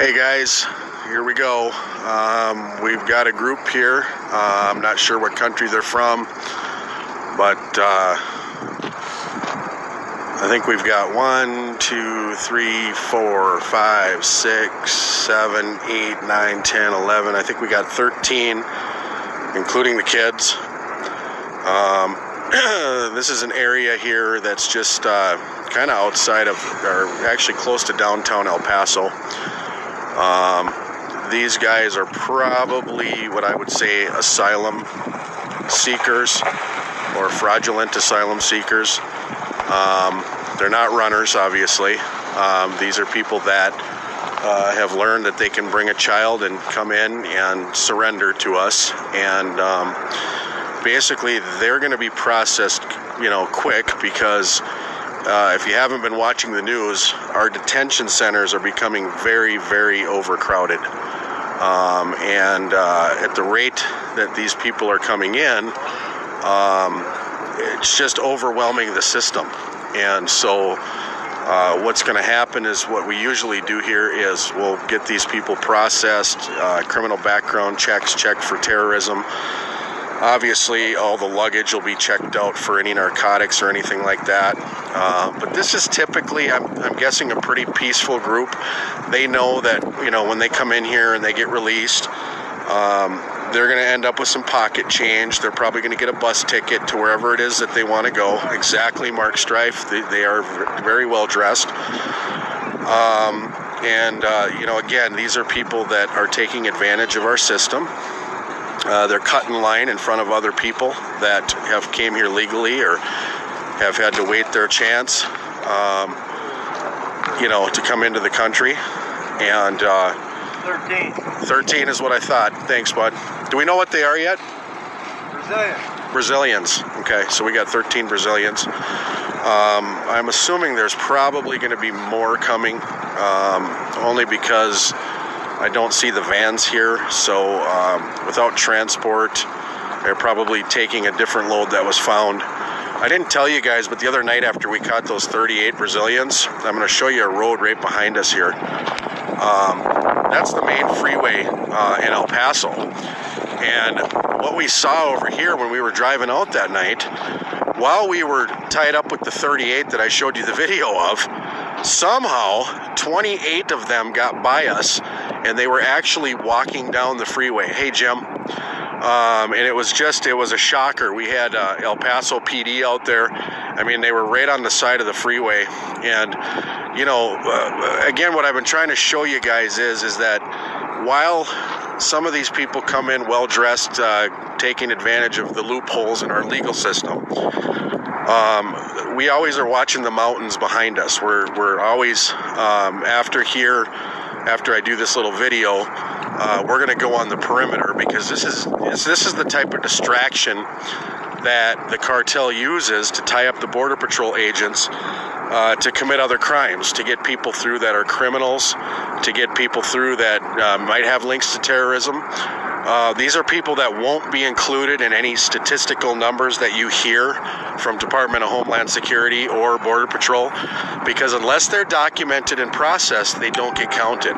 Hey guys, here we go. We've got a group here. I'm not sure what country they're from, but I think we've got 1, 2, 3, 4, 5, 6, 7, 8, 9, 10, 11. I think we got 13, including the kids. This is an area here that's just kind of outside of, or actually close to downtown El Paso. These guys are probably what I would say asylum seekers or fraudulent asylum seekers. They're not runners, obviously. These are people that have learned that they can bring a child and come in and surrender to us, and basically they're going to be processed, quick, because if you haven't been watching the news, our detention centers are becoming very, very overcrowded. And at the rate that these people are coming in, it's just overwhelming the system. And so what's going to happen is what we usually do here is we'll get these people processed, criminal background checks, checked for terrorism. Obviously, all the luggage will be checked out for any narcotics or anything like that. But this is typically, I'm guessing, a pretty peaceful group. They know that, when they come in here and they get released, they're going to end up with some pocket change. They're probably going to get a bus ticket to wherever it is that they want to go. Exactly, Mark Strife. They are very well dressed. Again, these are people that are taking advantage of our system. They're cut in line in front of other people that have came here legally or have had to wait their chance, to come into the country. And 13 is what I thought. Thanks, bud. Do we know what they are yet? Brazilians. Okay, so we got 13 Brazilians. I'm assuming there's probably going to be more coming, only because I don't see the vans here, so without transport, they're probably taking a different load that was found. I didn't tell you guys, but the other night after we caught those 38 Brazilians, I'm going to show you a road right behind us here. That's the main freeway in El Paso. And what we saw over here when we were driving out that night, while we were tied up with the 38 that I showed you the video of, somehow 28 of them got by us, and they were actually walking down the freeway. Hey, Jim. And it was a shocker. We had El Paso PD out there. I mean, they were right on the side of the freeway. And, again, what I've been trying to show you guys is that while some of these people come in well-dressed, taking advantage of the loopholes in our legal system, we always are watching the mountains behind us. We're always, after I do this little video, we're going to go on the perimeter, because this is the type of distraction that the cartel uses to tie up the Border Patrol agents to commit other crimes, to get people through that are criminals, to get people through that might have links to terrorism. These are people that won't be included in any statistical numbers that you hear from Department of Homeland Security or Border Patrol, because unless they're documented and processed, they don't get counted.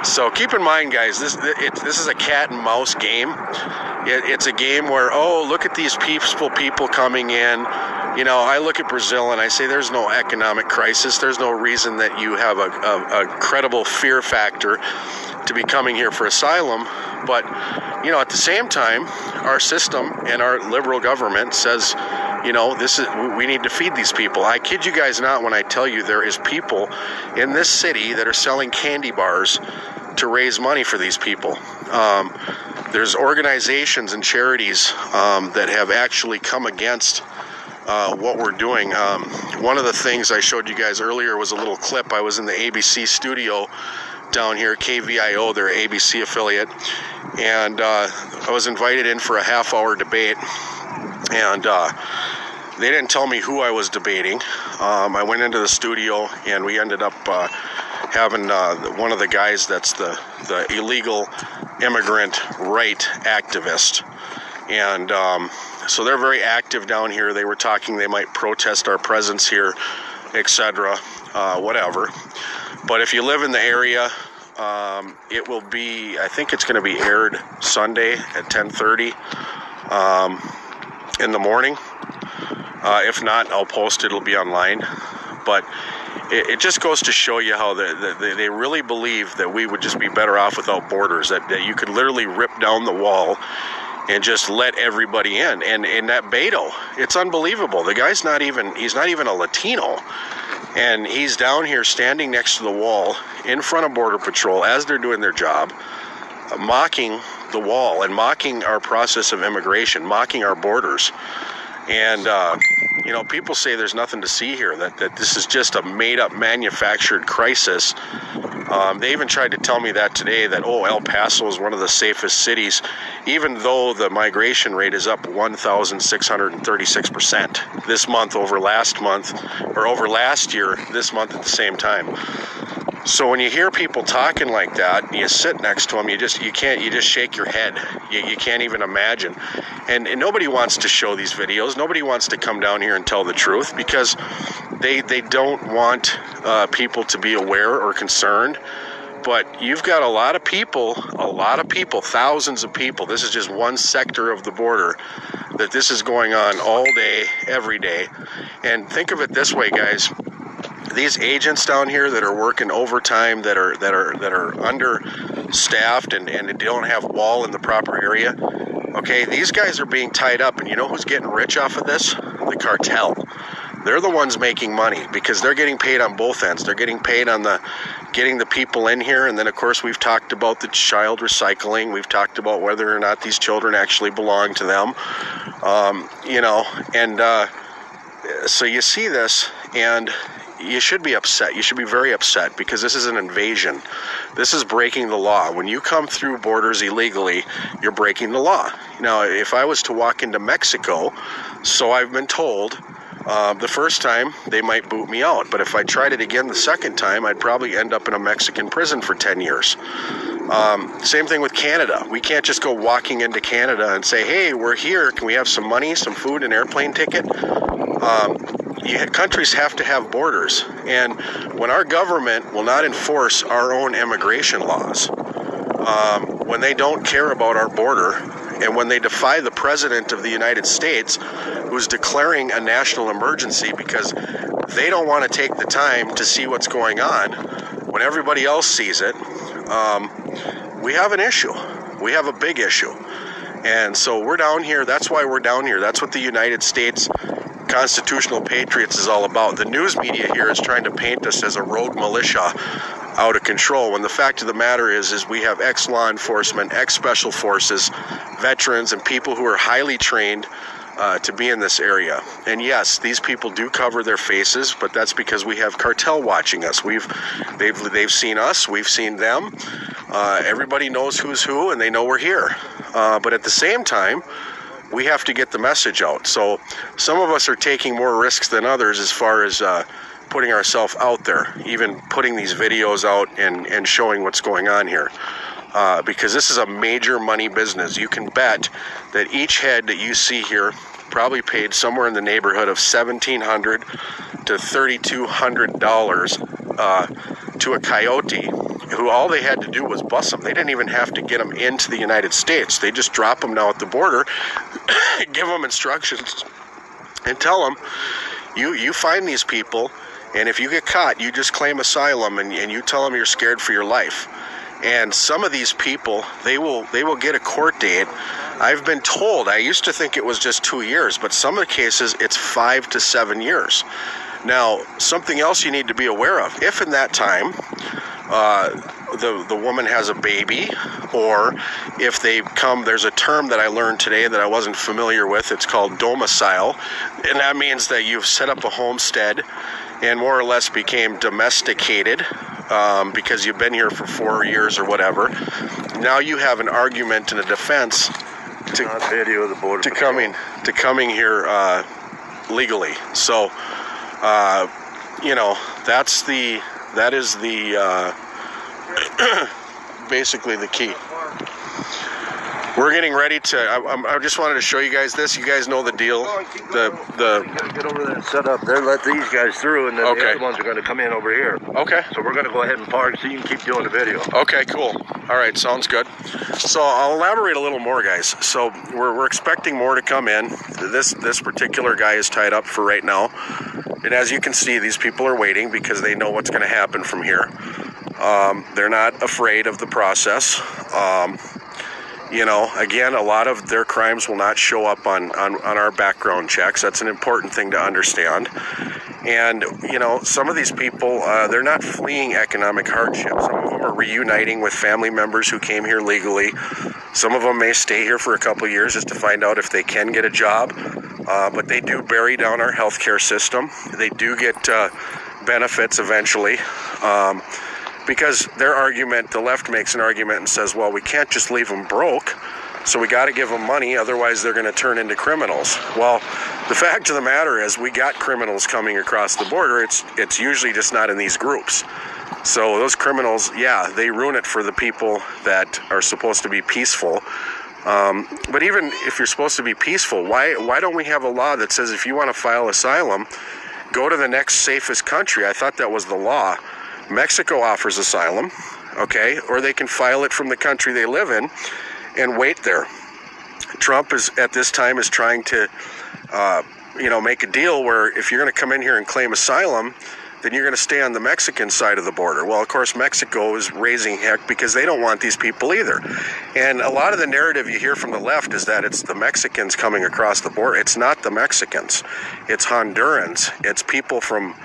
So keep in mind, guys, this is a cat and mouse game. It's a game where, oh, look at these peaceful people coming in. I look at Brazil and I say there's no economic crisis. There's no reason that you have a credible fear factor to be coming here for asylum. But, at the same time, our system and our liberal government says, we need to feed these people. I kid you guys not when I tell you there is people in this city that are selling candy bars to raise money for these people. There's organizations and charities that have actually come against what we're doing. One of the things I showed you guys earlier was a little clip. I was in the ABC studio down here, KVIO, their ABC affiliate, and I was invited in for a half-hour debate, and they didn't tell me who I was debating. I went into the studio, and we ended up having one of the guys that's the illegal immigrant right activist, and so they're very active down here. They were talking they might protest our presence here, etc., whatever. But if you live in the area, It will be, I think it's going to be aired Sunday at 10:30 in the morning. If not, I'll post it. It'll be online. But it just goes to show you how they really believe that we would just be better off without borders, that you could literally rip down the wall and just let everybody in. And that Beto, it's unbelievable. The guy's he's not even a Latino. And he's down here standing next to the wall in front of Border Patrol as they're doing their job, mocking the wall and mocking our process of immigration, mocking our borders. And, you know, people say there's nothing to see here, that this is just a made-up, manufactured crisis. They even tried to tell me that today, that, oh, El Paso is one of the safest cities, even though the migration rate is up 1,636% this month over last month, or over last year, this month at the same time. So when you hear people talking like that, and you sit next to them, you just shake your head. You can't even imagine. And nobody wants to show these videos. Nobody wants to come down here and tell the truth, because they don't want people to be aware or concerned. But you've got a lot of people, thousands of people. This is just one sector of the border that this is going on all day, every day. And think of it this way, guys. These agents down here that are working overtime, that are understaffed and they don't have wall in the proper area. Okay, these guys are being tied up, and you know who's getting rich off of this? The cartel. They're the ones making money, because they're getting paid on both ends. They're getting paid on getting the people in here, and then of course we've talked about the child recycling. We've talked about whether or not these children actually belong to them. You know, and so you see this, and you should be upset. You should be very upset, because this is an invasion. This is breaking the law. When you come through borders illegally, you're breaking the law. Now, if I was to walk into Mexico, so I've been told, the first time they might boot me out. But if I tried it again the second time, I'd probably end up in a Mexican prison for 10 years. Same thing with Canada. We can't just go walking into Canada and say, hey, we're here. Can we have some money, some food, an airplane ticket? Countries have to have borders, and when our government will not enforce our own immigration laws, when they don't care about our border, and when they defy the President of the United States, who's declaring a national emergency because they don't want to take the time to see what's going on, when everybody else sees it, we have an issue. We have a big issue. And so we're down here. That's why we're down here. That's what the United States Constitutional Patriots is all about. The news media here is trying to paint us as a rogue militia out of control, when the fact of the matter is we have ex-law enforcement, ex-special forces, veterans, and people who are highly trained to be in this area. And yes, these people do cover their faces, but that's because we have cartel watching us. They've seen us, we've seen them. Everybody knows who's who, and they know we're here. But at the same time, we have to get the message out. So some of us are taking more risks than others as far as putting ourselves out there, even putting these videos out and showing what's going on here. Because this is a major money business. You can bet that each head that you see here probably paid somewhere in the neighborhood of $1,700 to $3,200 to a coyote, who all they had to do was bust them. They didn't even have to get them into the United States. They just drop them now at the border, give them instructions, and tell them, you find these people, and if you get caught, you just claim asylum, and you tell them you're scared for your life. And some of these people, they will get a court date. I've been told, I used to think it was just 2 years, but some of the cases, it's 5 to 7 years. Now, something else you need to be aware of, if in that time the woman has a baby, or if they come, there's a term that I learned today that I wasn't familiar with. It's called domicile, and that means that you've set up a homestead and more or less became domesticated because you've been here for 4 years or whatever. Now you have an argument and a defense to coming here legally. So you know, that is the basically the key. We're getting ready to. I just wanted to show you guys this. You guys know the deal. The get over there and set up there. Let these guys through, and then the other ones are going to come in over here. Okay. So we're going to go ahead and park so you can keep doing the video. Okay, cool. All right, sounds good. So I'll elaborate a little more, guys. So we're expecting more to come in. This particular guy is tied up for right now, and as you can see, these people are waiting because they know what's going to happen from here. They're not afraid of the process. You know, again, a lot of their crimes will not show up on our background checks. That's an important thing to understand. And, you know, some of these people, they're not fleeing economic hardship. Some of them are reuniting with family members who came here legally. Some of them may stay here for a couple of years just to find out if they can get a job. But they do bury down our healthcare system. They do get benefits eventually. Because their argument, the left makes an argument and says, well, we can't just leave them broke, so we got to give them money, otherwise they're going to turn into criminals. Well, the fact of the matter is we got criminals coming across the border. It's usually just not in these groups. So those criminals, yeah, they ruin it for the people that are supposed to be peaceful. But even if you're supposed to be peaceful, why don't we have a law that says if you want to file asylum, go to the next safest country? I thought that was the law. Mexico offers asylum, okay, or they can file it from the country they live in and wait there. Trump is at this time is trying to, you know, make a deal where if you're going to come in here and claim asylum, then you're going to stay on the Mexican side of the border. Well, of course, Mexico is raising heck because they don't want these people either. And a lot of the narrative you hear from the left is that it's the Mexicans coming across the border. It's not the Mexicans. It's Hondurans. It's people from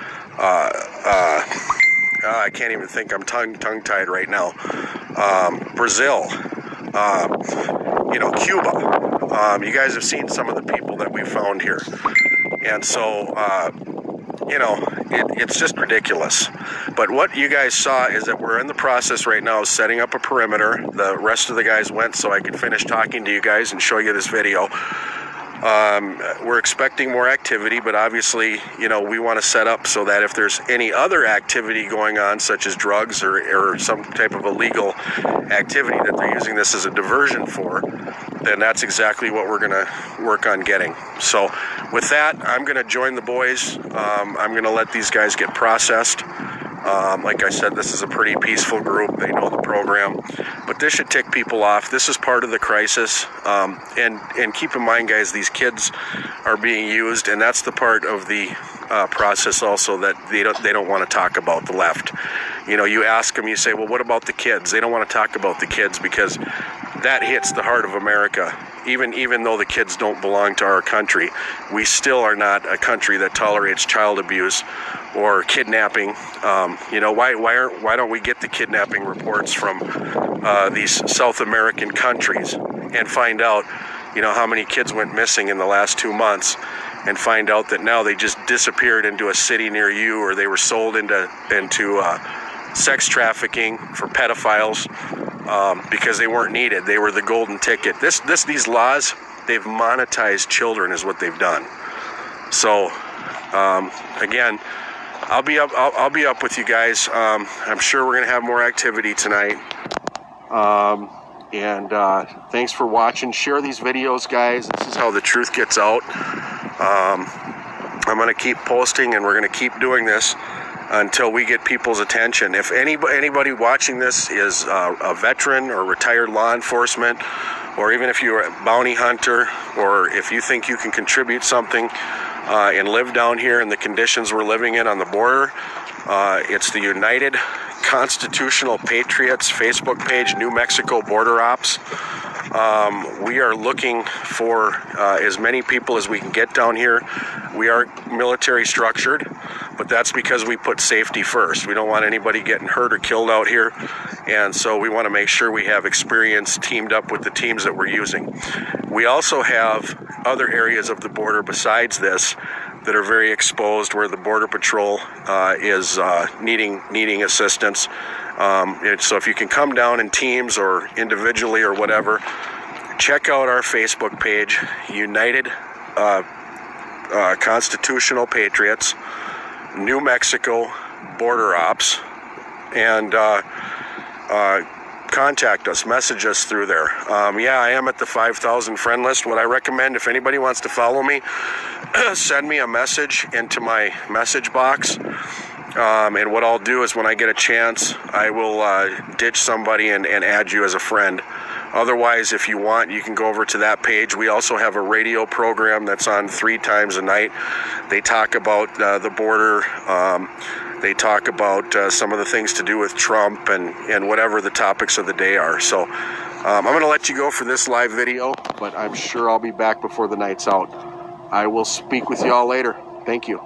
I can't even think. I'm tongue-tied right now. Brazil, you know, Cuba. You guys have seen some of the people that we found here. And so, you know, it's just ridiculous. But what you guys saw is that we're in the process right now of setting up a perimeter. The rest of the guys went so I could finish talking to you guys and show you this video. We're expecting more activity, but obviously, you know, we want to set up so that if there's any other activity going on, such as drugs or some type of illegal activity that they're using this as a diversion for, then that's exactly what we're going to work on getting. So with that, I'm going to join the boys. I'm going to let these guys get processed. Like I said, this is a pretty peaceful group. They know the program, but this should tick people off. This is part of the crisis. And keep in mind, guys, these kids are being used, and that's the part of the process also that they don't want to talk about, the left. You know, you ask them, you say, well, what about the kids? They don't want to talk about the kids because that hits the heart of America. Even though the kids don't belong to our country, we still are not a country that tolerates child abuse or kidnapping. You know, why don't we get the kidnapping reports from these South American countries and find out, you know, how many kids went missing in the last 2 months, and find out that now they just disappeared into a city near you, or they were sold into sex trafficking for pedophiles because they weren't needed. They were the golden ticket. These laws, they've monetized children is what they've done. So again, I'll be up with you guys. I'm sure we're gonna have more activity tonight. And thanks for watching. Share these videos, guys. This is how the truth gets out. I'm gonna keep posting, and we're gonna keep doing this until we get people's attention. If anybody watching this is a veteran or retired law enforcement, or even if you're a bounty hunter, or if you think you can contribute something and live down here in the conditions we're living in on the border, it's the United Constitutional Patriots Facebook page, New Mexico Border Ops. We are looking for as many people as we can get down here. We are military structured, but that's because we put safety first. We don't want anybody getting hurt or killed out here, and so we want to make sure we have experience teamed up with the teams that we're using. We also have other areas of the border besides this that are very exposed, where the Border Patrol is needing assistance. So if you can come down in teams or individually or whatever, check out our Facebook page, United Constitutional Patriots, New Mexico Border Ops, and contact us, message us through there. Yeah, I am at the 5,000 friend list. What I recommend, if anybody wants to follow me, send me a message into my message box. And what I'll do is when I get a chance, I will ditch somebody and add you as a friend. Otherwise, if you want, you can go over to that page. We also have a radio program that's on 3 times a night. They talk about the border. They talk about some of the things to do with Trump and whatever the topics of the day are. So I'm going to let you go for this live video, but I'm sure I'll be back before the night's out. I will speak with you all later. Thank you.